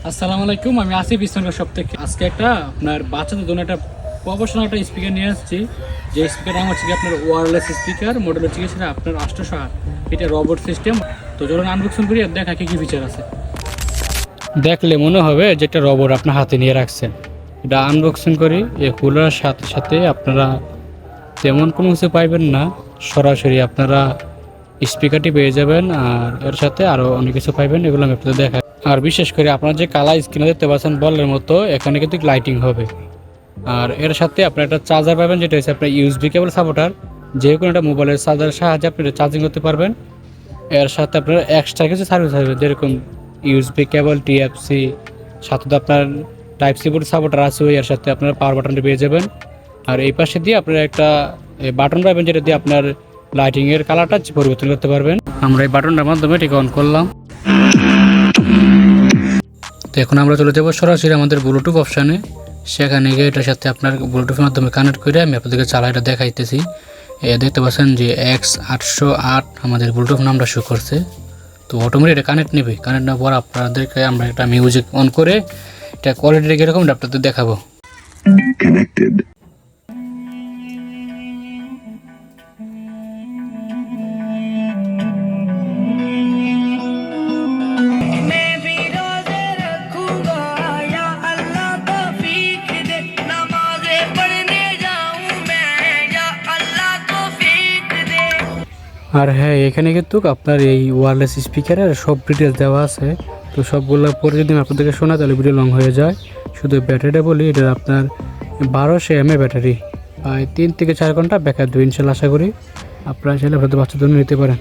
আসসালামু আলাইকুম, আমি আসিফ ইসলামের সব থেকে আজকে একটা আপনার বাচ্চাদের জন্য একটা প্রফেশনাল একটা স্পিকার নিয়ে আসছি। যে স্পিকার নাম হচ্ছে কি আপনার ওয়্যারলেস স্পিকার, মডেল হচ্ছে কি সেটা আপনার 808। এটা রবট সিস্টেম। তো চলুন আনবক্সিং করি আর দেখা কী কী ফিচার আছে। দেখলে মনে হবে যেটা রবট আপনার হাতে নিয়ে রাখছেন। এটা আনবক্সিং করি, এ খোলার সাথে সাথে আপনারা তেমন কোনো কিছু পাইবেন না, সরাসরি আপনারা স্পিকারটি পেয়ে যাবেন আর এর সাথে আরও অনেক কিছু পাইবেন, এগুলো আমি আপনাদের দেখাই। আর বিশেষ করে আপনারা যে কালার স্ক্রিনে দেখতে পাচ্ছেন বলের মতো, এখানে কিন্তু লাইটিং হবে। আর এর সাথে আপনার একটা চার্জার পাবেন, যেটা হচ্ছে আপনার ইউএসবি কেবল সাপোর্টার। যে কোনো একটা মোবাইলের চার্জারের সাহায্যে আপনি চার্জিং করতে পারবেন। এর সাথে আপনার এক্সট্রা কিছু সার্ভিস হবে, যেরকম ইউএসবি কেবল, টিএফসি, সাথে তো আপনার টাইপ সি বোর্ড সাপোর্টার আছে, এর সাথে আপনার পাওয়ার বাটনটি পেয়ে যাবেন। আর এই পাশে দিয়ে আপনার একটা বাটন পাবেন, যেটা দিয়ে আপনার লাইটিংয়ের কালারটা পরিবর্তন করতে পারবেন। আমরা এই বাটনটার মাধ্যমে এটিকে অন করলাম। তো এখন আমরা চলে যাবো সরাসরি আমাদের ব্লুটুথ অপশানে। সেখানে গিয়ে এটার সাথে আপনার ব্লুটুথের মাধ্যমে কানেক্ট করে আমি আপনাদেরকে চালাইটা দেখাইতেছি। দেখতে পাচ্ছেন যে X808 আমাদের ব্লুটুথ নামটা শো করছে। তো অটোমেটিক এটা কানেক্ট নেবে। কানেক্ট নেওয়ার পর আপনাদেরকে আমরা একটা মিউজিক অন করে এটা কোয়ালিটিটা কীরকম আপনাদের দেখাবো। আর হ্যাঁ, এখানে কিন্তু আপনার এই ওয়্যারলেস স্পিকারের সব ডিটেলস দেওয়া আছে। তো সবগুলো পরে যদি আমি আপনাদেরকে শোনা তাহলে ভিডিও লং হয়ে যায়। শুধু ব্যাটারিটা বলি, এটা আপনার 1200 mAh ব্যাটারি, প্রায় 3 থেকে 4 ঘন্টা ব্যাকআপ দেবে ইনশাল্লাহ। আশা করি আপনারা চাইলে আপনাদের বাচ্চাদের নিতে পারেন।